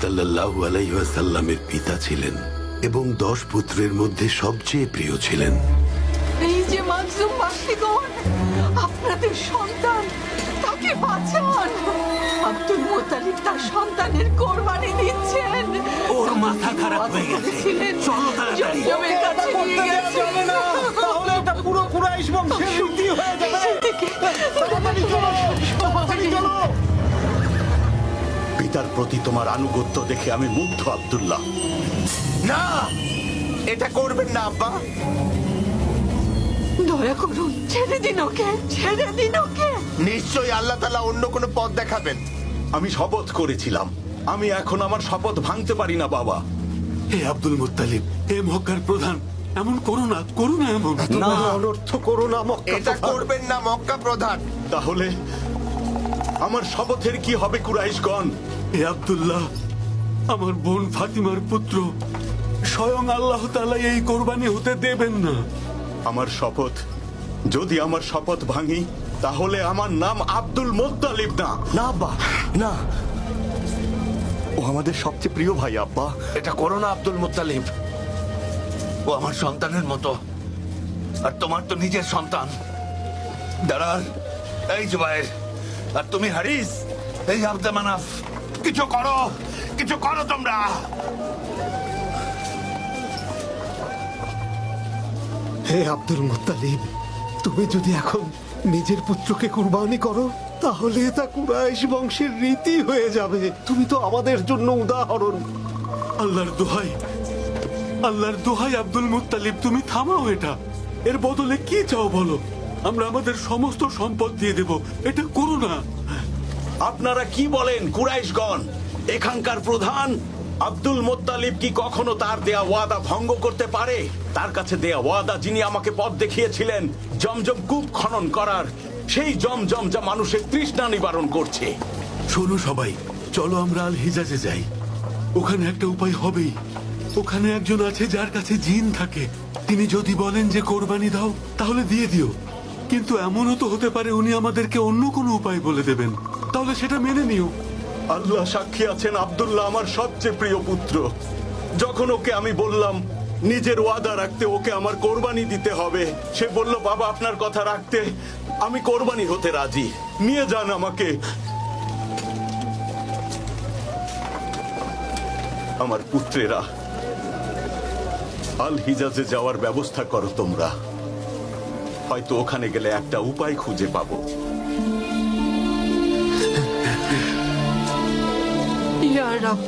সাল্লাল্লাহু আলাইহি ওয়াসাল্লামের পিতা ছিলেন এবং 10 পুত্রের মধ্যে সবচেয়ে প্রিয় ছিলেন। এই যে মাকজুম বাসীগণ, আপনাদের সন্তান, তাকে বাঁচান। আব্দুল মুত্তালিব তার সন্তানের কোরবানি দিচ্ছেন। ওর মাথা খারাপ হয়ে গেছে। চলো তাড়াতাড়ি। জমজমের কাছে নিয়ে গেছে। তাহলে এটা পুরো কুরাইশ বংশের রীতি হয়ে যাবে। তাড়াতাড়ি চলো, তাড়াতাড়ি চলো। পিতার প্রতি তোমার আনুগত্য দেখে আমি মুগ্ধ আব্দুল্লাহ। না, এটা করবেন না আব্বা। দয়া করুন, ছেড়ে দিন ওকে, ছেড়ে দিন ওকে। নিশ্চয়ই আল্লাহ তাআলা অন্য কোনো পথ দেখাবেন। আমি শপথ করেছিলাম, আমি এখন আমার শপথ ভাঙতে পারি না বাবা। হে আব্দুল মুত্তালিব, হে মক্কার প্রধান, এমন করো না, করো না এমন। না, অনর্থ করো না মক্কা এটা প্রধান। করবেন না মক্কা প্রধান। তাহলে আমার শপথের কি হবে কুরাইশগণ? হে আব্দুল্লাহ, আমার বোন ফাতিমার পুত্র, স্বয়ং আল্লাহ তাআলা এই কোরবানি হতে দেবেন না। আমার শপথ, যদি আমার শপথ ভাঙি তাহলে আমার নাম আব্দুল মুত্তালিব না। না আব্বা, না। ও আমাদের সবচেয়ে প্রিয় ভাই আব্বা। এটা করো না আব্দুল মুত্তালিব। ও আমার সন্তানের মতো, আর তোমার তো নিজের সন্তান। দাঁড়ান, এই জুবাইর, আর তুমি হারিস, এই আব্দে মানাফ, কিছু করো, কিছু করো তোমরা। হে আব্দুল মুত্তালিব, তুমি যদি এখন নিজের পুত্রকে কুরবানি করো তাহলে তা কুরাইশ বংশের রীতি হয়ে যাবে। তুমি তো আমাদের জন্য উদাহরণ। আল্লাহর দোহাই, আল্লাহর দোহাই আব্দুল মুত্তালিব, তুমি থামাও এটা। এর বদলে কি চাও বলো, আমরা আমাদের সমস্ত সম্পদ দিয়ে দেব। এটা করো না। আপনারা কি বলেন কুরাইশগণ? এখানকার প্রধান আব্দুল মুত্তালিব কি কখনো তার দেয়া ওয়াদা ভঙ্গ করতে পারে? তার কাছে দেয়া ওয়াদা যিনি আমাকে পথ দেখিয়েছিলেন জমজম কূপ খনন করার, সেই জমজম যা মানুষের তৃষ্ণা নিবারণ করছে। শোনো সবাই, চলো আমরা আল হিজাজে যাই। ওখানে একটা উপায় হবেই। ওখানে একজন আছে যার কাছে জিন থাকে। তিনি যদি বলেন যে কোরবানি দাও, তাহলে দিয়ে দিও। কিন্তু এমনও তো হতে পারে উনি আমাদেরকে অন্য কোনো উপায় বলে দেবেন, তাহলে সেটা মেনে নিও। আল্লাহ সাক্ষী আছেন, আব্দুল্লাহ আমার সবচেয়ে প্রিয় পুত্র। যখন ওকে আমি বললাম নিজের ওয়াদা রাখতে ওকে আমার কোরবানি দিতে হবে, সে বলল বাবা আপনার কথা রাখতে আমি কোরবানি হতে রাজি, নিয়ে যান আমাকে। আমার পুত্রেরা, আল হিজাজে যাওয়ার ব্যবস্থা করো তোমরা। হয়তো ওখানে গেলে একটা উপায় খুঁজে পাবো। ইয়া রাব্ব।